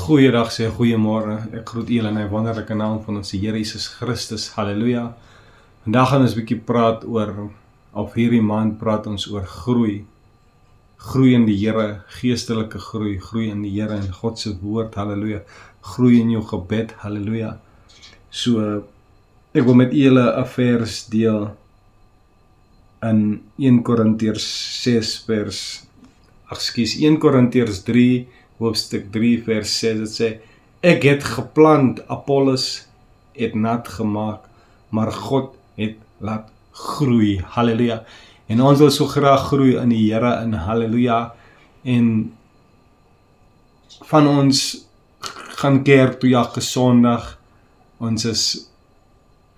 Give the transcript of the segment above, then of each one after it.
Goeiedag, sê goeiemôre. Ek groet julle in die wonderlike naam van ons Here Jesus Christus. Halleluja. Vandag gaan ons 'n bietjie praat oor, of hierdie maand praat ons oor groei. Groei in die Here, geestelike groei, groei in die Here en God se woord. Halleluja. Groei in jou gebed. Halleluja. So ek wil met julle 'n vers deel in 1 Korintiërs 1 Korintiërs 3 hoofstuk 3 vers 6, dit sê, ek het geplant, Apollos het nat gemaak, maar God het laat groei. Halleluja. En ons wil so graag groei in die Here, in halleluja. En van ons gaan kerk toe elke Sondag. Ons is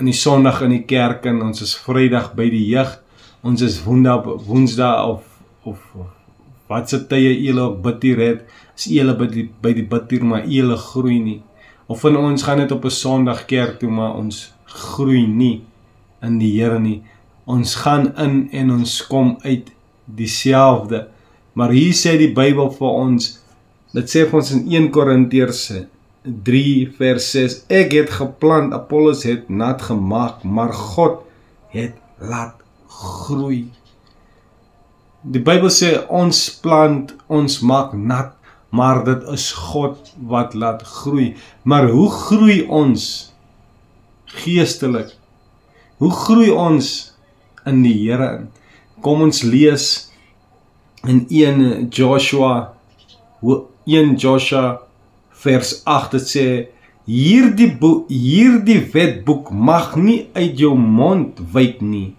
in die Sondag in die kerk en ons is Vrydag by die jeug. Ons is Woensdag of wat se tye julle ook bidtier het, is julle by die bidtier, maar julle groei nie. Of van ons gaan net op 'n Sondag kerk toe, maar ons groei nie in die Here nie. Ons gaan in en ons kom uit dieselfde. Maar hier sê die Bybel vir ons, dit sê vir ons in 1 Korintiërs 3 vers 6, ek het geplant, Apollos het nat gemaak, maar God het laat groei. Die Bybel sê, ons plant, ons maak nat, maar dit is God wat laat groei. Maar hoe groei ons geestelik? Hoe groei ons in die Here? Kom ons lees in 1 Joshua vers 8, dit sê, hierdie wetboek mag nie uit jou mond wyk nie,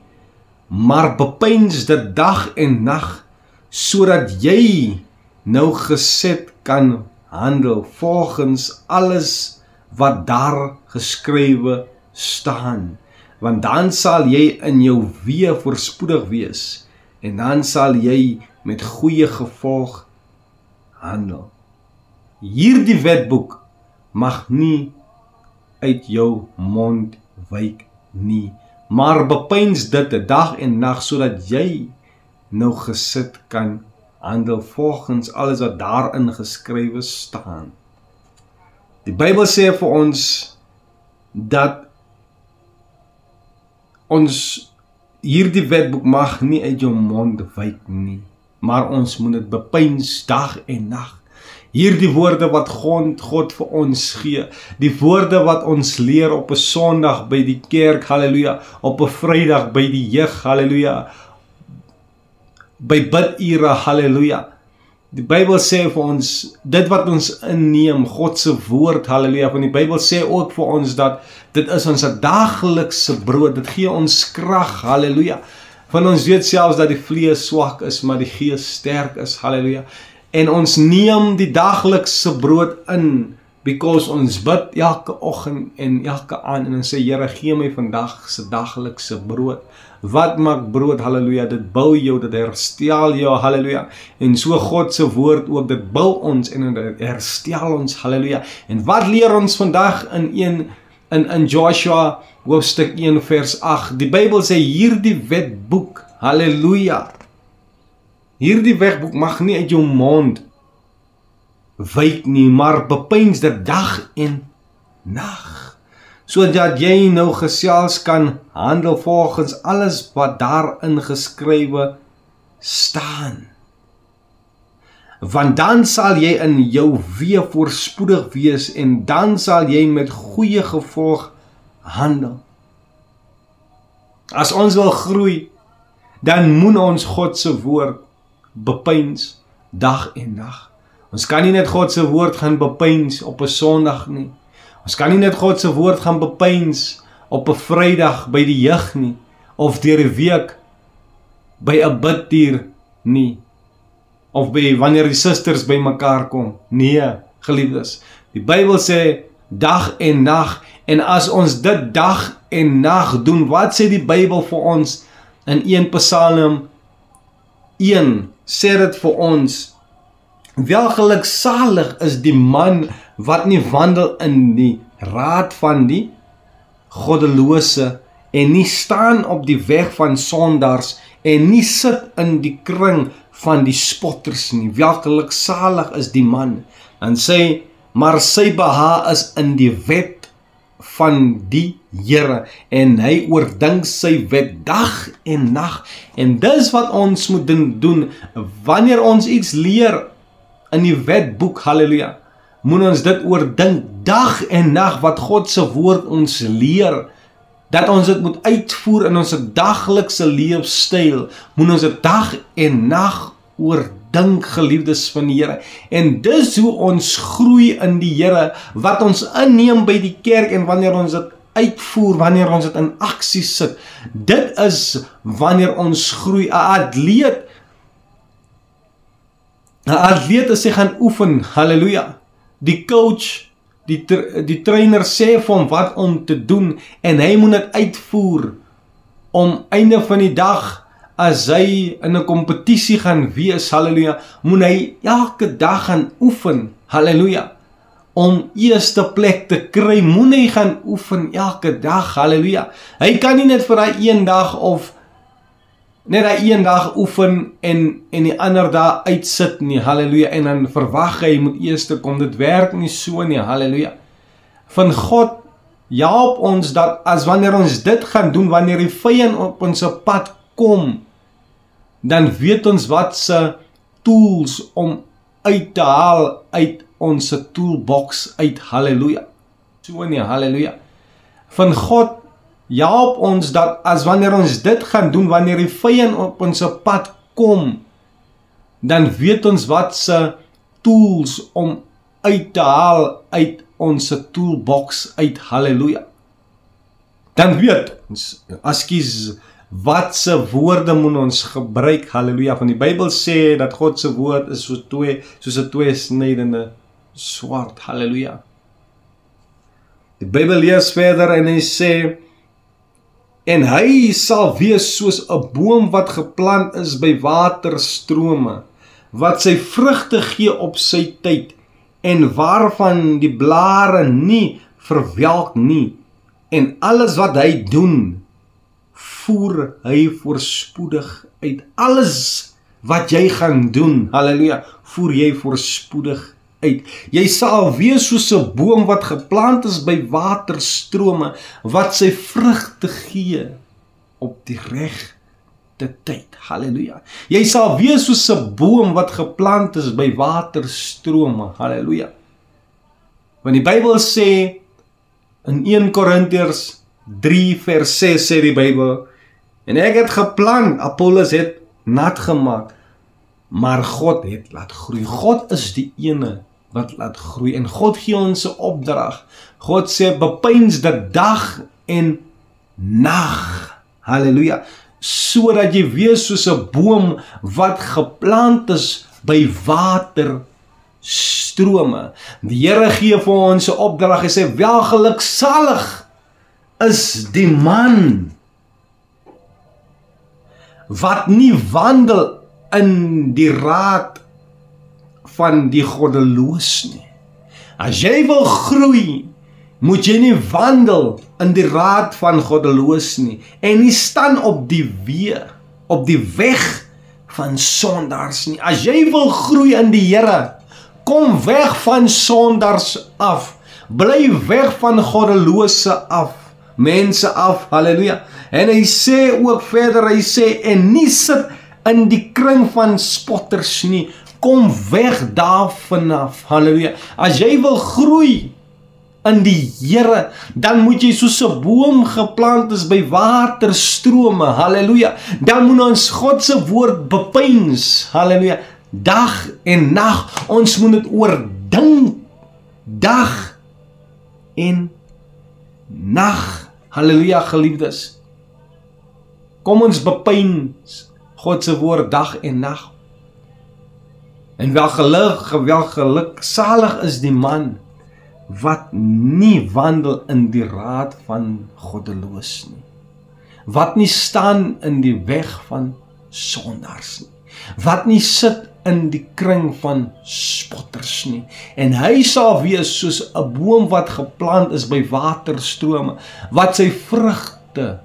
maar bepeins dit dag en nag, sodat jy nougeset kan handel volgens alles wat daar geskrywe staan. Want dan sal jy in jou weë voorspoedig wees, en dan sal jy met goeie gevolg handel. Hierdie wetboek mag nie uit jou mond wyk nie, maar bepeins dit dag en nag, sodat jy nougesit kan handel volgens alles wat daarin geskrywe staan. Die Bybel sê vir ons dat ons hierdie wetboek mag nie uit jou mond wyk nie, maar ons moet dit bepeins dag en nag. Hierdie woorde wat God vir ons gee, die woorde wat ons leer op 'n Sondag by die kerk, halleluja, op 'n Vrydag by die jeug, halleluja, by bidure, halleluja. Die Bybel sê vir ons, dit wat ons inneem, God se woord, halleluja, want die Bybel sê ook vir ons dat dit is ons daaglikse brood, dit gee ons krag, halleluja. Van ons weet selfs dat die vlees swak is, maar die gees sterk is, halleluja. En ons neem die daglikse brood in, because ons bid elke oggend en elke aand, en ons sê, Here, gee my vandag se daglikse brood. Wat maak brood, halleluja, dit bou jou, dit herstel jou, halleluja, en so God se woord ook, dit bou ons en dit herstel ons, halleluja. En wat leer ons vandag in Joshua hoofstuk 1 vers 8, die Bybel sê, hierdie wetboek, halleluja, hierdie wetboek mag nie uit jou mond wyk nie, maar bepeins dit dag en nag, sodat jy nou gesels kan handel volgens alles wat daarin geskrywe staan. Want dan sal jy in jou weë voorspoedig wees, en dan sal jy met goeie gevolg handel. As ons wil groei, dan moet ons God se woord bepeins dag en nag. Ons kan nie net God se woord gaan bepeins op 'n Sondag nie. Ons kan nie net God se woord gaan bepeins op 'n Vrydag by die jeug nie, of deur die week by 'n bidtier nie, of by wanneer die susters by mekaar kom. Nee, geliefdes. Die Bybel sê dag en nag, en as ons dit dag en nag doen, wat sê die Bybel vir ons in 1 Psalm 1, sê dit vir ons, welgeluksalig is die man wat nie wandel in die raad van die goddelose, en nie staan op die weg van sondaars, en nie sit in die kring van die spotters nie. Welgeluksalig is die man. Dan sê maar sy behaag is in die wet van die Here, en hy oordink sy wet dag en nag. En dis wat ons moet doen, wanneer ons iets leer in die wetboek, halleluja, moet ons dit oordink dag en nag, wat God se woord ons leer, dat ons dit moet uitvoer in ons daglikse leefstyl, moet ons dit dag en nag oordink, geliefdes van die Here. En dis hoe ons groei in die Here, wat ons inneem by die kerk, en wanneer ons dit uitvoer, wanneer ons dit in aksie sit, dit is wanneer ons groei. 'n atleet as hy gaan oefen, halleluja, die coach, die trainer sê vir hom wat om te doen, en hy moet dit uitvoer, om einde van die dag, as hy in 'n kompetisie gaan wees, halleluja, moet hy elke dag gaan oefen, halleluja, om eerste plek te kry, moet hy gaan oefen elke dag, halleluja. Hy kan nie net vir daai een dag of net daai een dag oefen en die ander dag uitsit nie, halleluja, en dan verwag hy moet eerste kom. Dit werk nie so nie, halleluja. Van God help ons dat as wanneer ons dit gaan doen, wanneer die vyand op ons pad kom, dan weet ons wat se tools om uit te haal uit ons toolbox uit, halleluja. So nie, halleluja. Van God help ons dat as wanneer ons dit gaan doen, wanneer die vyand op ons pad kom, dan weet ons wat se tools om uit te haal uit ons toolbox uit, halleluja. Dan weet ons, wat se woorde moet ons gebruik, halleluja, van die Bybel sê dat God se woord is soos 'n tweesnydende swaard, halleluja. Die Bybel lees verder en hy sê, en hy sal wees soos 'n boom wat geplant is by waterstrome, wat sy vrugte gee op sy tyd, en waarvan die blare nie verwelk nie, en alles wat hy doen, voer hy voorspoedig uit. Alles wat jy gaan doen, halleluja, voer jy voorspoedig uit. Jy sal wees soos 'n boom wat geplant is by waterstrome, wat sy vrugte gee op die regte tyd, halleluja. Jy sal wees soos 'n boom wat geplant is by waterstrome, halleluja. Want die Bybel sê, in 1 Korintiërs 3 vers 6 sê die Bybel, en ek het geplant, Apollos het nat gemaak, maar God het laat groei. God is die ene wat laat groei, en God gee ons 'n opdrag. God sê, bepeins dit dag en nag, halleluja, sodat jy wees soos 'n boom wat geplant is by waterstrome. Die Here gee vir ons 'n opdrag, hy sê, welgeluksalig is die man wat nie wandel in die raad van die goddeloos nie. As jy wil groei, moet jy nie wandel in die raad van goddeloos nie, en nie staan op die weg van sondaars nie. As jy wil groei in die Here, kom weg van sondaars af, bly weg van goddelose mense af, halleluja. En hy sê ook verder, hy sê, en nie sit in die kring van spotters nie, kom weg daarvan af, halleluja. As jy wil groei in die Here, dan moet jy soos 'n boom geplant is by waterstrome, halleluja. Dan moet ons God se woord bepeins, halleluja, dag en nag. Ons moet dit oordink, dag en nag, halleluja, geliefdes. Kom ons bepeins God se woord dag en nag. En welgeluksalig is die man wat nie wandel in die raad van goddeloos nie, wat nie staan in die weg van sondaars nie, wat nie sit in die kring van spotters nie, en hy sal wees soos 'n boom wat geplant is by waterstrome, wat sy vrugte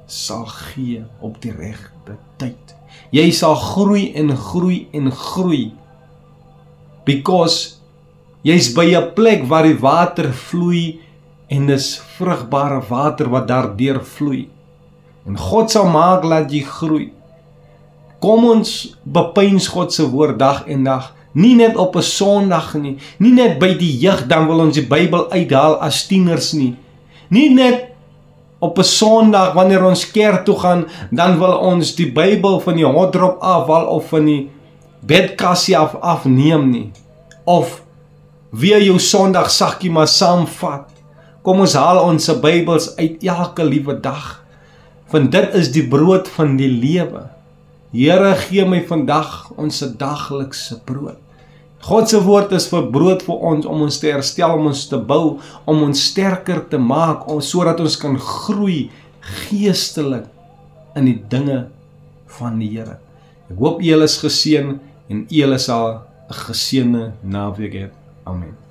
sal gee op die regte tyd. Jy sal groei en groei en groei, because Jy's by 'n plek waar die water vloei en dis vrugbare water wat daardeur vloei. En God sal maak laat jy groei. Kom ons bepeins God se woord dag en dag, nie net op 'n Sondag nie, nie net by die jeug dan wil ons die Bybel uithaal as tieners nie, nie net op 'n Sondag wanneer ons kerk toe gaan, dan wil ons die Bybel van die hotdrop afhaal of van die bedkassie afneem nie, of weer jou Sondag sakkie maar saamvat. Kom ons haal ons Bybels uit elke liewe dag, want dit is die brood van die lewe. Here, gee my vandag ons daglikse brood. God se woord is vir brood vir ons, om ons te herstel, om ons te bou, om ons sterker te maak, sodat ons kan groei geestelik in die dinge van die Here. Ek hoop julle is geseën en julle sal 'n geseënde naweek hê. Amen.